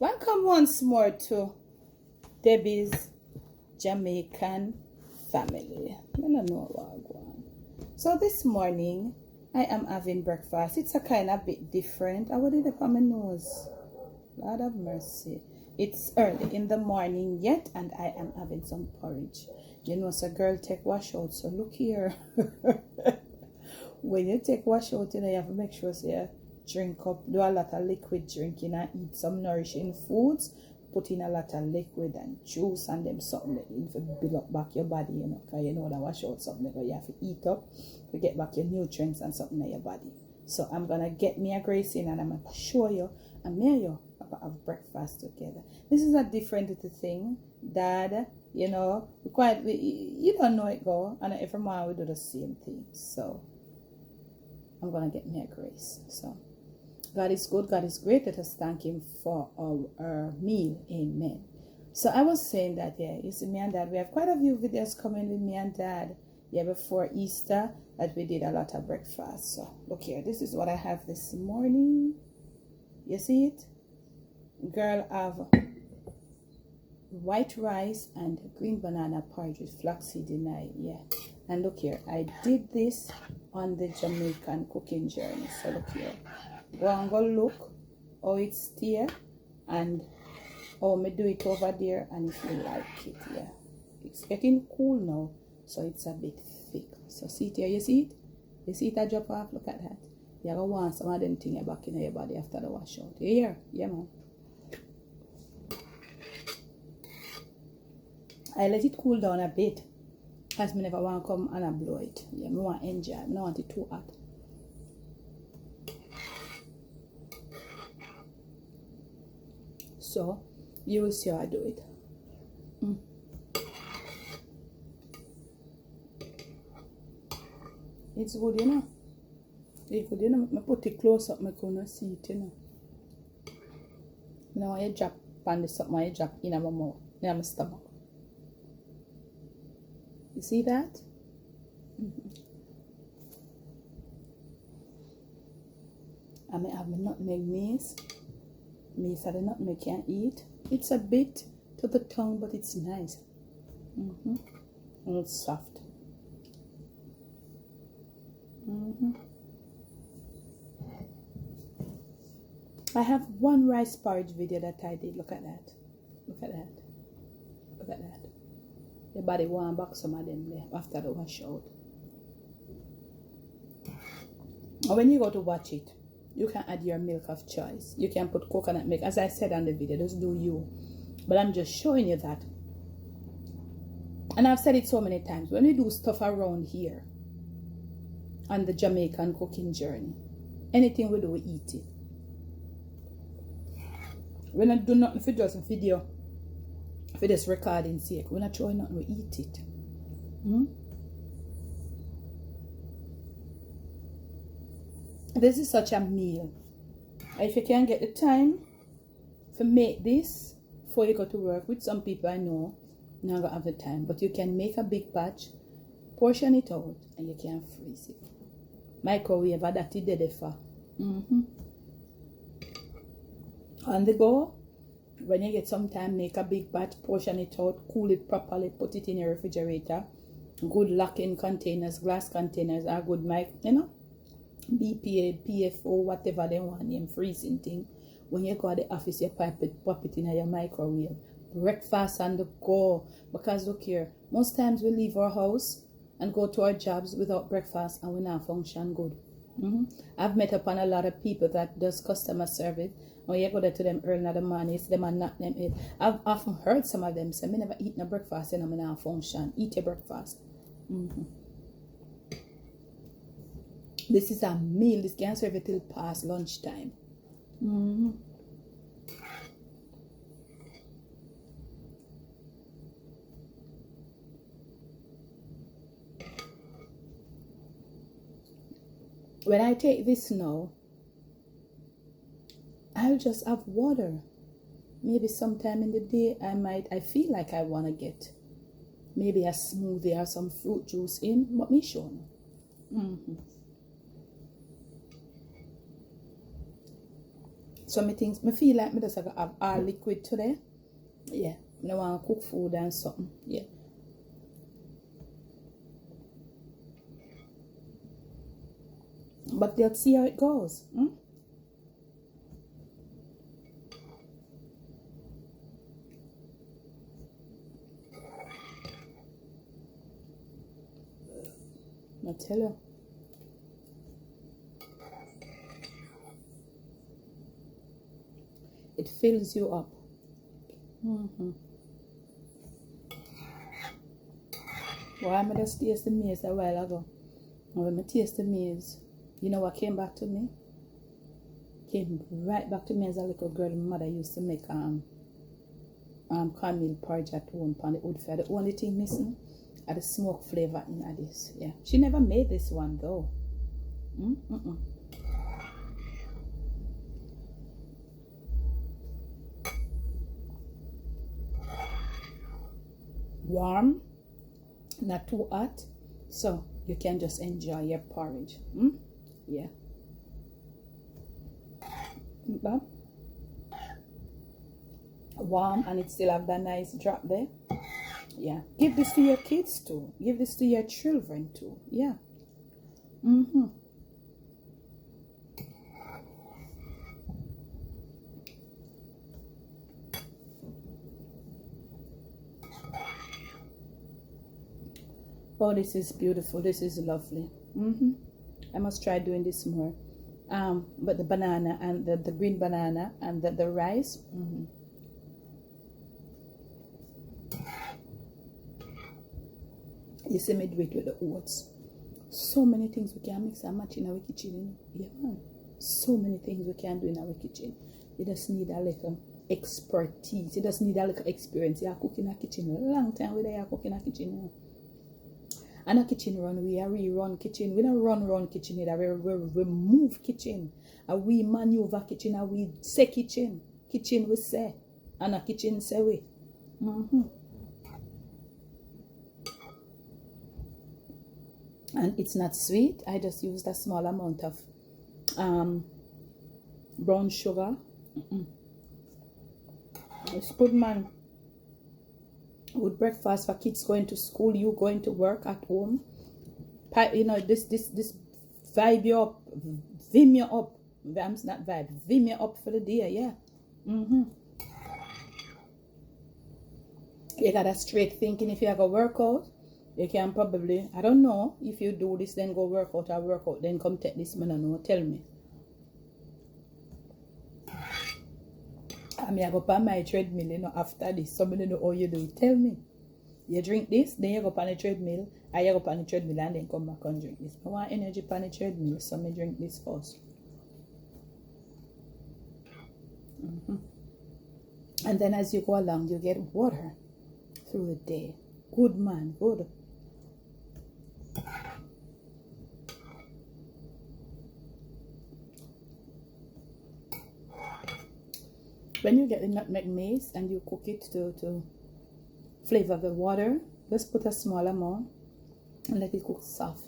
Welcome once more to Debbie's Jamaican family. I don't know what I'm going. So this morning I am having breakfast. It's a kind of bit different. I did it on my nose. Lord have mercy. It's early in the morning yet, and I am having some porridge. You know, so girl take wash out. So look here. When you take wash out, you know, you have to make sure you drink up, do a lot of liquid drinking and eat some nourishing foods. Put in a lot of liquid and juice and them something that you build up back your body, you know, because you know that wash out something that you have to eat up to get back your nutrients and something in your body. So I'm gonna get me a grace in and I'm gonna show you and me and you have breakfast together. This is a different little thing that, you know, you don't know it go, and every morning we do the same thing. So I'm gonna get me a grace. So God is good, God is great. Let us thank Him for our meal. Amen. So I was saying that, yeah, you see, me and Dad, we have quite a few videos coming with me and Dad, yeah, before Easter, that we did a lot of breakfast. So look here, this is what I have this morning. You see it? Girl, have white rice and green banana porridge with flaxseed in it, yeah. And look here, I did this on the Jamaican cooking journey. So look here, go and go look how it's there and how me do it over there, and if you like it, yeah. It's getting cool now, so it's a bit thick. So see it here, you see it? You see it a drop off? Look at that. You're gonna want some of them things back in your body after the wash out. You hear? Yeah, man. I let it cool down a bit, as me never want to come and I blow it. Yeah, me want to enjoy. I don't want it too hot. So you will see how I do it. It's good, you know. It's good, you know. I put it close up, I can see it, you know. Now I drop on the something, I drop in my mouth, in my stomach. You see that? I may have my nutmeg mace. Mace and the nutmeg can't eat. It's a bit to the tongue, but it's nice. And it's soft. I have one rice porridge video that I did. Look at that. Look at that. Look at that. The body want back some of them there after the wash out. And when you go to watch it, you can add your milk of choice. You can put coconut milk, as I said on the video. Just do you. But I'm just showing you that. And I've said it so many times. When we do stuff around here on the Jamaican cooking journey, anything we do, we eat it. We're not doing nothing for just a video. For this recording sake, we're not showing nothing, we eat it. This is such a meal. If you can get the time to make this before you go to work, with some people I know not gonna have the time, but you can make a big batch, portion it out, and you can freeze it. Microwave that it did for. On the go. When you get some time, make a big batch, portion it out, cool it properly, put it in your refrigerator. Good lock-in containers, glass containers are good, you know, BPA, PFO, whatever they want, them freezing thing. When you go to the office, you pop it in your microwave. Breakfast on the go. Because look here, most times we leave our house and go to our jobs without breakfast and we not function good. I've met upon a lot of people that does customer service. When you go there to them early in the morning, it's them and not them eat. I've often heard some of them say, I never eat no breakfast and I'm not function. Eat your breakfast. This is a meal. This can serve it till past lunchtime. When I take this now, I'll just have water. Maybe sometime in the day I feel like I want to get maybe a smoothie or some fruit juice in, but me sure no. So me feel like me just have all liquid today. Yeah. I don't want to cook food and something. Yeah. But let's see how it goes. I tell you. It fills you up. Well, I just tasted the maize a while ago. And when I tasted the maize, you know what came back to me? Came right back to me as a little girl. My mother used to make cornmeal porridge at home on the wood fire. The only thing missing are the smoke flavor in this. Yeah, she never made this one though. Warm, not too hot, so you can just enjoy your porridge. Yeah. Warm, and it still have that nice drop there. Yeah. Give this to your kids too. Give this to your children too. Yeah. Oh, this is beautiful. This is lovely. I must try doing this more. But the banana and the green banana and the rice. You see me do it with the oats. So many things we can mix and match in our kitchen. Yeah, man. So many things we can do in our kitchen. You just need a little expertise. You just need a little experience. You are cooking in a kitchen a long time. Whether you are cooking in a kitchen. And a kitchen run, we are rerun kitchen. We don't run kitchen. We move kitchen. And we maneuver kitchen. And we say kitchen. Kitchen we say. And a kitchen say we. And it's not sweet. I just used a small amount of brown sugar. It's good, man. With breakfast for kids going to school, you going to work at home. You know, this vibe you up, vim you up. Vam's not vibe, vim you up for the day, yeah. You got a straight thinking. If you have a workout, you can probably, I don't know, if you do this, then go work out or work out, then come take this, man, I know, tell me. I mean, I go on my treadmill, you know, after this. Somebody know how you do it. Tell me. You drink this, then you go on the treadmill, and you go on the treadmill, and then come back and drink this. I want energy on the treadmill, so I drink this first. And then as you go along, you get water through the day. Good, man, good. When you get the nutmeg mace and you cook it to flavor the water, just put a small amount and let it cook soft.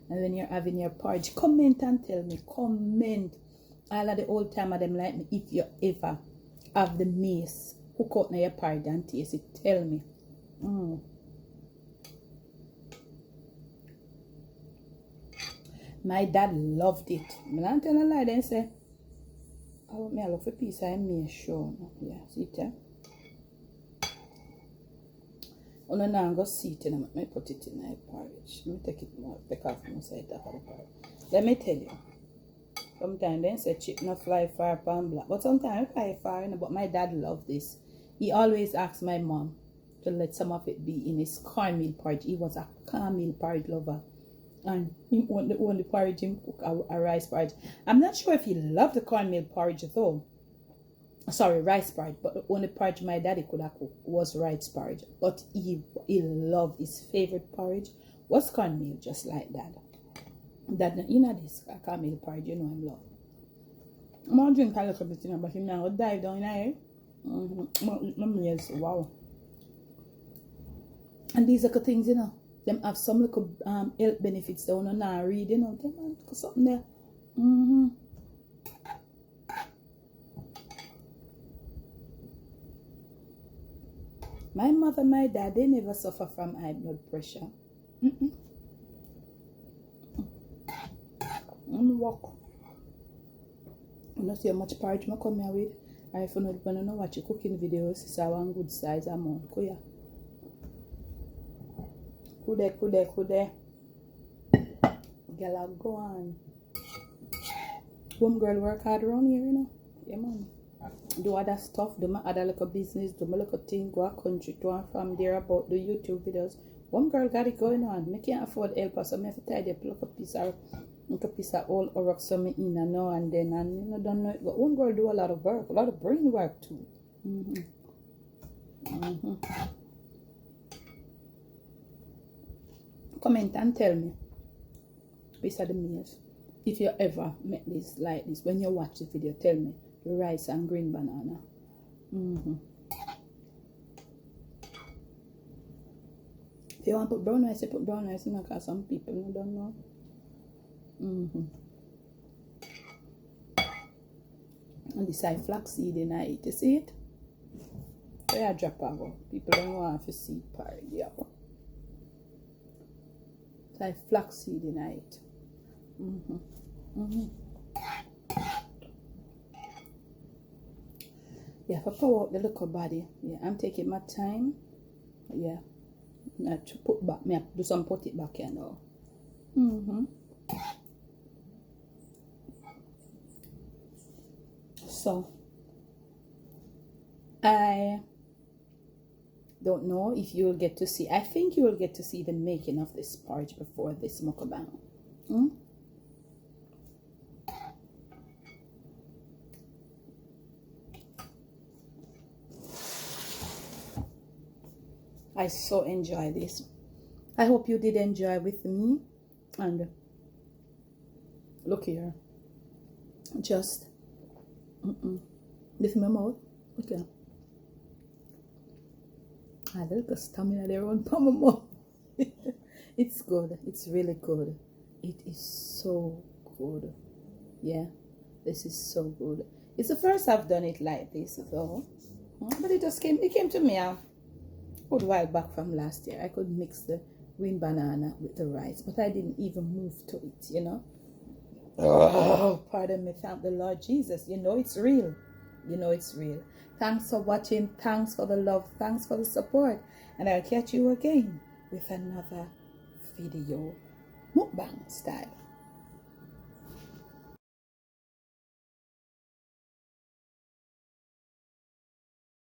And when you're having your porridge, comment and tell me. Comment. All of the old timer them like me, if you ever have the mace, cook out your porridge and taste it. Tell me. My dad loved it. I don't tell a lie, then say, I want me a love a piece of mace, sure. Yeah, see it there? Oh no, now I'm going to see it and I put it in my porridge. Let me take it more, take off my side of the porridge. Let me tell you. Sometimes they say chip no fly far pan black. But sometimes I fly far, you know, but my dad loved this. He always asked my mom to let some of it be in his cornmeal porridge. He was a cornmeal porridge lover. And he only porridge him cook a rice porridge. I'm not sure if he loved the cornmeal porridge though. Sorry, rice porridge. But the only porridge my daddy could have cooked was rice porridge. But he loved, his favorite porridge was cornmeal, just like that. That, you know, this cornmeal porridge, you know him love. I'm going to drink a little bit, you know, but him now dive down in here. Wow. And these are the things, you know. Them have some little health benefits that we now read, you know. Them have something there. My mother, my dad, they never suffer from high blood pressure. Walk. You know see how much porridge I come here with. And if you not want to watch your cooking videos, it's a one good size amount. Go here. Kude. Girl, go on. Home girl work hard around here, you know. Yeah, man. Do other stuff, do my other little business, do my little thing, go a country to and from there about the YouTube videos. One girl got it going on. I can't afford help her, so I have to tidy up like a piece of old rock so me in and now and then, and you know, don't know it. But one girl do a lot of work, a lot of brain work too. Comment and tell me, piece of the meals, if you ever make this like this. When you watch the video, tell me the rice and green banana. If you want to put brown rice, you put brown rice, you know, because some people don't know. And this is flaxseed in it. You see it? Where I drop out. People don't want to see part. Yeah. It's like flaxseed in it. Yeah, for power out the little body. Yeah, I'm taking my time. Yeah. I have to put back. I have to do some put it back here now. So I don't know if you will get to see. I think you will get to see the making of this porridge before this mukbang. I so enjoy this. I hope you did enjoy with me. And look here, just lift my mouth. Okay, I have a little stamina there on my mouth. It's good. It's really good. It is so good. Yeah, this is so good. It's the first I've done it like this though, but it just came. It came to me a good while back from last year. I could mix the green banana with the rice, but I didn't even move to it, you know. Oh, pardon me. Thank the Lord Jesus. You know it's real. You know it's real. Thanks for watching. Thanks for the love. Thanks for the support. And I'll catch you again with another video, mukbang style.